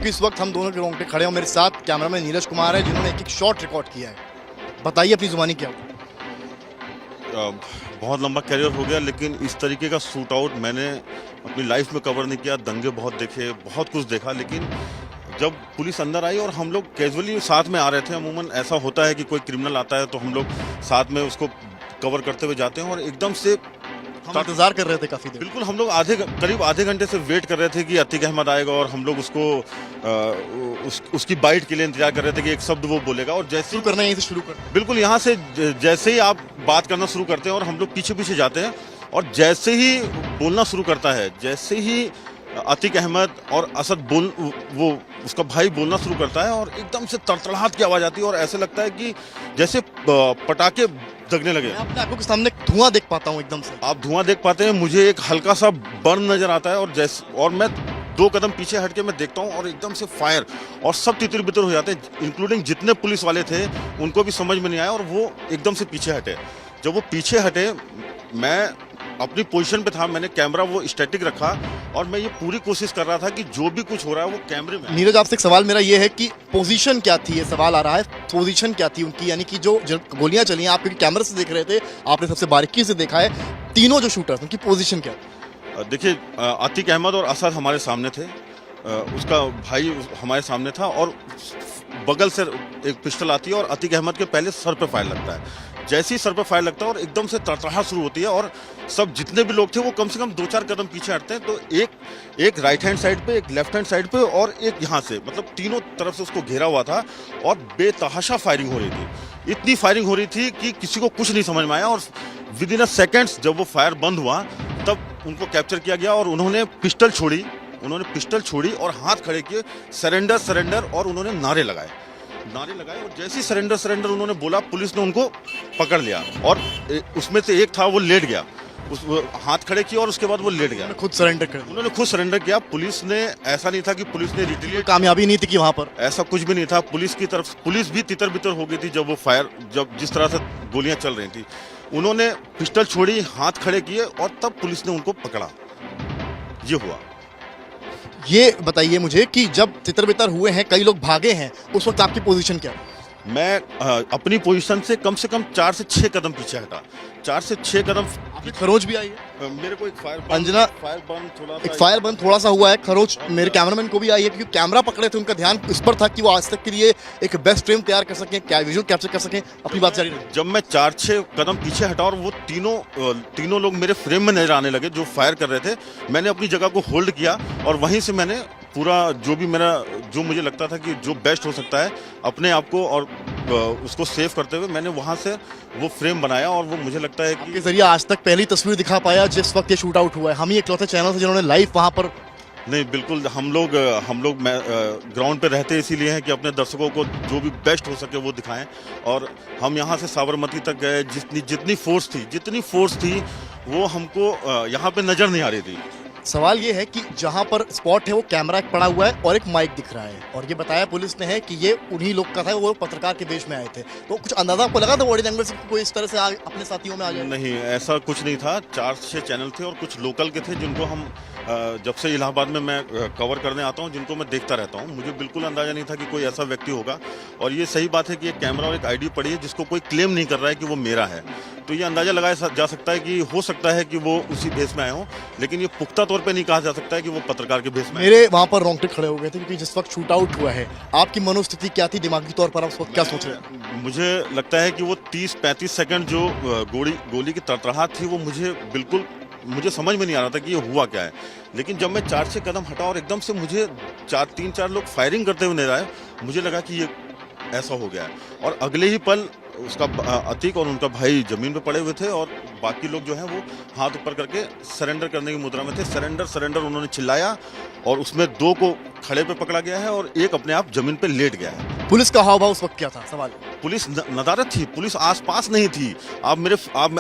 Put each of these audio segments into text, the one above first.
क्योंकि इस वक्त हम दोनों के रोंगटे खड़े हैं। मेरे साथ कैमरामैन नीरज कुमार है जिन्होंने एक शॉट रिकॉर्ड किया है। बताइए अपनी जुबानी क्या हो। बहुत लंबा करियर हो गया, लेकिन इस तरीके का शूट आउट मैंने अपनी लाइफ में कवर नहीं किया। दंगे बहुत देखे, बहुत कुछ देखा, लेकिन जब पुलिस अंदर आई और हम लोग कैजुअली साथ में आ रहे थे, अमूमन ऐसा होता है कि कोई क्रिमिनल आता है तो हम लोग साथ में उसको कवर करते हुए जाते हैं, और एकदम से हम इंतजार कर रहे थे काफी देर। बिल्कुल हम लोग करीब आधे घंटे से वेट कर रहे थे कि अतीक अहमद आएगा, और हम लोग उसको उसकी बाइट के लिए इंतजार कर रहे थे कि एक शब्द वो बोलेगा। और जैसे शुरू करना, यहीं से शुरू करना। बिल्कुल यहाँ से जैसे ही आप बात करना शुरू करते हैं और हम लोग पीछे पीछे जाते हैं, और जैसे ही बोलना शुरू करता है, जैसे ही अतीक अहमद और असद वो उसका भाई बोलना शुरू करता है, और एकदम से तड़तड़ाहट की आवाज़ आती है, और ऐसे लगता है कि जैसे पटाखे दगने लगे। मैं अपने आंखों के सामने धुआं देख पाता हूँ एकदम से। आप धुआं देख पाते हैं, मुझे एक हल्का सा बर्न नजर आता है, और मैं 2 कदम पीछे हट के मैं देखता हूँ, और एकदम से फायर, और सब तितर बितर हो जाते हैं, इंक्लूडिंग जितने पुलिस वाले थे उनको भी समझ में नहीं आया, और वो एकदम से पीछे हटे। जब वो पीछे हटे, मैं अपनी पोजीशन पे था, मैंने कैमरा वो स्टैटिक रखा, और मैं ये पूरी कोशिश कर रहा था कि जो भी कुछ हो रहा है वो कैमरे में। नीरज, आपसे एक सवाल मेरा ये है कि पोजीशन क्या थी, ये सवाल आ रहा है, पोजीशन क्या थी उनकी, यानी कि जो गोलियां चली हैं, आप क्योंकि कैमरे से देख रहे थे, आपने सबसे बारीकी से देखा है, तीनों जो शूटर्स उनकी पोजीशन क्या थी? देखिए, अतीक अहमद और असद हमारे सामने थे, उसका भाई हमारे सामने था, और बगल से एक पिस्टल आती है और अतीक अहमद के पहले सर पे फायर लगता है। जैसे ही सर पे फायर लगता है और एकदम से तड़तड़ाहट शुरू होती है, और सब जितने भी लोग थे वो कम से कम 2-4 कदम पीछे हटते हैं, तो एक राइट हैंड साइड पे, एक लेफ्ट हैंड साइड पे, और एक यहाँ से, मतलब तीनों तरफ से उसको घेरा हुआ था, और बेतहाशा फायरिंग हो रही थी। इतनी फायरिंग हो रही थी कि किसी को कुछ नहीं समझ में आया, और विद इन अ सेकेंड्स जब वो फायर बंद हुआ तब उनको कैप्चर किया गया, और उन्होंने पिस्टल छोड़ी और हाथ खड़े किए, सरेंडर सरेंडर, और उन्होंने नारे लगाए, और जैसे ही सरेंडर उन्होंने बोला, पुलिस ने उनको पकड़ लिया, और उसमें से एक था वो लेट गया, हाथ खड़े किए और उसके बाद वो लेट गया। उन्होंने खुद सरेंडर किया। पुलिस ने, ऐसा नहीं था कि पुलिस ने रिटेलिएट, कामयाबी नहीं थी कि वहां पर ऐसा कुछ भी नहीं था। पुलिस की तरफ, पुलिस भी तितर बितर हो गई थी जब वो फायर, जब जिस तरह से गोलियां चल रही थी। उन्होंने पिस्टल छोड़ी, हाथ खड़े किए, और तब पुलिस ने उनको पकड़ा। ये हुआ। ये बताइए मुझे कि जब तितर बितर हुए हैं, कई लोग भागे हैं, उस वक्त आपकी पोजीशन क्या है? मैं अपनी पोजीशन से कम 4 से 6 कदम पीछे हटा, 4 से 6 कदम। खरोच भी आई है मेरे को एक फायर बंद थोड़ा सा हुआ है, खरोच मेरे कैमरामैन को भी आई है, क्योंकि कैमरा पकड़े थे, उनका ध्यान इस पर था कि वो आज तक के लिए एक बेस्ट फ्रेम तैयार कर सकें, क्या विजुअल कैप्चर कर सकें। अपनी बात जारी रखें। जब मैं 4-6 कदम पीछे हटा और वो तीनों लोग मेरे फ्रेम में नजर आने लगे जो फायर कर रहे थे, मैंने अपनी जगह को होल्ड किया, और वहीं से मैंने पूरा जो मुझे लगता था कि जो बेस्ट हो सकता है अपने आप को, और उसको सेव करते हुए मैंने वहां से वो फ्रेम बनाया, और वो मुझे लगता है कि के जरिए आज तक पहली तस्वीर दिखा पाया जिस वक्त ये शूट आउट हुआ है। हम ही इकलौते चैनल थे जिन्होंने लाइव वहां पर। नहीं, बिल्कुल हम लोग ग्राउंड पे रहते इसीलिए हैं कि अपने दर्शकों को जो भी बेस्ट हो सके वो दिखाएं, और हम यहाँ से साबरमती तक गए, जितनी फोर्स थी वो हमको यहाँ पे नजर नहीं आ रही थी। सवाल ये है कि जहां पर स्पॉट है वो कैमरा एक पड़ा हुआ है और एक माइक दिख रहा है, और ये बताया पुलिस ने है कि ये उन्हीं लोग का था, वो पत्रकार के वेश में आए थे। तो कुछ अंदाजा आपको लगा था बॉडी लैंग्वेज से कोई इस तरह से अपने साथियों में आ जाए? नहीं, ऐसा कुछ नहीं था। 4-6 चैनल थे और कुछ लोकल के थे जिनको हम जब से इलाहाबाद में मैं कवर करने आता हूं, जिनको मैं देखता रहता हूं, मुझे बिल्कुल अंदाजा नहीं था कि कोई ऐसा व्यक्ति होगा। और ये सही बात है कि एक कैमरा और एक आईडी पड़ी है जिसको कोई क्लेम नहीं कर रहा है कि वो मेरा है, तो ये अंदाजा लगाया जा सकता है कि हो सकता है कि वो उसी भेष में आए हों, लेकिन ये पुख्ता तौर पे नहीं कहा जा सकता है कि वो पत्रकार के भेष में। मेरे वहां पर रोंगटे खड़े हो गए थे, क्योंकि जिस वक्त शूट आउट हुआ है, आपकी मनोस्थिति क्या थी दिमागी तौर पर, आप उस वक्त क्या सोच रहे थे? मुझे लगता है कि वो 30-35 सेकंड जो गोली की तड़तड़ाहट थी, वो मुझे समझ में नहीं आ रहा था कि ये हुआ क्या है। लेकिन जब मैं 4-6 कदम हटा और एकदम से मुझे 3-4 लोग फायरिंग करते हुए नजर आए, मुझे लगा कि ये ऐसा हो गया है। और अगले ही पल उसका अतीक और उनका भाई जमीन पे पड़े हुए थे, और बाकी लोग जो हैं वो हाथ ऊपर करके सरेंडर करने की मुद्रा में थे। सरेंडर उन्होंने चिल्लाया, और उसमें 2 को खड़े पे पकड़ा गया है और एक अपने आप जमीन पे लेट गया है। पुलिस का हाव भाव उस वक्त क्या था? सवाल। पुलिस नदारत थी, पुलिस आसपास नहीं थी। आप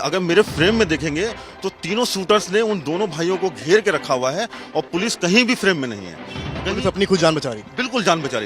अगर मेरे फ्रेम में देखेंगे तो तीनों शूटर्स ने उन दोनों भाइयों को घेर के रखा हुआ है, और पुलिस कहीं भी फ्रेम में नहीं है। पुलिस अपनी खुद जान बचा रही थी। बिल्कुल जान बचा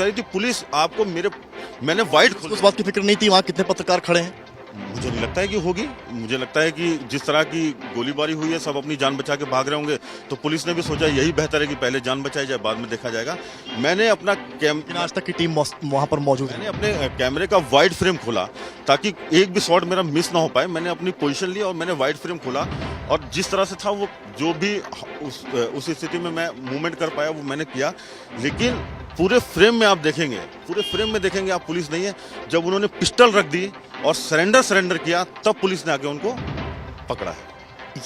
रही थी। पुलिस आपको मैंने वाइट, उस बात की फिक्र नहीं थी वहाँ कितने पत्रकार खड़े हैं? मुझे नहीं लगता है कि होगी। मुझे लगता है कि जिस तरह की गोलीबारी हुई है, सब अपनी जान बचा के भाग रहे होंगे, तो पुलिस ने भी सोचा यही बेहतर है कि पहले जान बचाई जाए, बाद में देखा जाएगा। मैंने अपना लेकिन आज तक की टीम वहां पर मौजूद है। मैंने अपने कैमरे का वाइड फ्रेम खोला ताकि एक भी शॉट मेरा मिस ना हो पाए। मैंने अपनी पोजीशन ली और मैंने वाइड फ्रेम खोला, और जिस तरह से था वो जो भी उस स्थिति में मैं मूवमेंट कर पाया वो मैंने किया। लेकिन पूरे फ्रेम में आप देखेंगे, पूरे फ्रेम में देखेंगे आप, पुलिस नहीं है। जब उन्होंने पिस्टल रख दी और सरेंडर किया, तब पुलिस ने आके उनको पकड़ा है।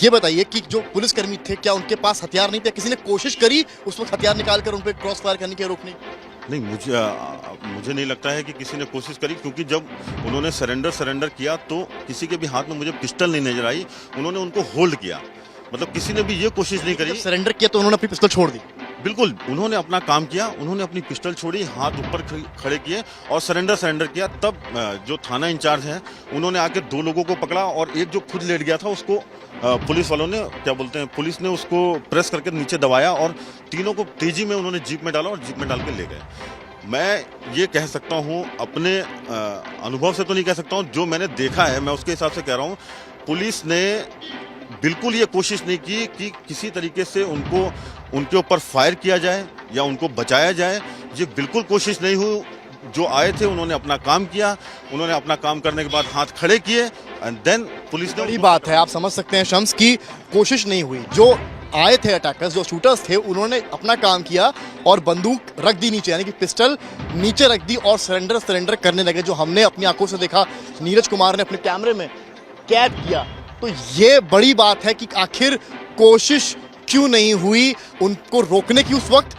ये बताइए कि जो पुलिसकर्मी थे, क्या उनके पास हथियार नहीं थे? किसी ने कोशिश करी उस वक्त हथियार निकाल कर उन पर क्रॉस फायर करने की, रोकने की? नहीं, मुझे नहीं लगता है कि किसी ने कोशिश करी, क्योंकि जब उन्होंने सरेंडर किया तो किसी के भी हाथ में मुझे पिस्टल नहीं नजर आई। उन्होंने उनको होल्ड किया, मतलब किसी ने भी ये कोशिश नहीं करी। सरेंडर किया तो उन्होंने अपनी पिस्तौल छोड़ दी? बिल्कुल, उन्होंने अपना काम किया, उन्होंने अपनी पिस्टल छोड़ी, हाथ ऊपर खड़े किए और सरेंडर किया। तब जो थाना इंचार्ज है उन्होंने आके 2 लोगों को पकड़ा, और एक जो खुद लेट गया था उसको पुलिस वालों ने, क्या बोलते हैं, पुलिस ने उसको प्रेस करके नीचे दबाया, और तीनों को तेजी में उन्होंने जीप में डाला और जीप में डाल के ले गए। मैं ये कह सकता हूँ, अपने अनुभव से तो नहीं कह सकता हूँ, जो मैंने देखा है मैं उसके हिसाब से कह रहा हूँ। पुलिस ने बिल्कुल ये कोशिश नहीं की कि किसी तरीके से उनके ऊपर फायर किया जाए या उनको बचाया जाए। ये बिल्कुल कोशिश नहीं हुई। जो आए थे उन्होंने अपना काम किया, उन्होंने अपना काम करने के बाद हाथ खड़े किए, एंड देन पुलिस ने। बड़ी बात है, आप समझ सकते हैं शम्स की कोशिश नहीं हुई। जो आए थे अटैकर्स, जो शूटर्स थे, उन्होंने अपना काम किया और बंदूक रख दी नीचे, यानी कि पिस्टल नीचे रख दी और सरेंडर करने लगे, जो हमने अपनी आंखों से देखा, नीरज कुमार ने अपने कैमरे में कैद किया। तो ये बड़ी बात है कि आखिर कोशिश क्यों नहीं हुई उनको रोकने की उस वक्त,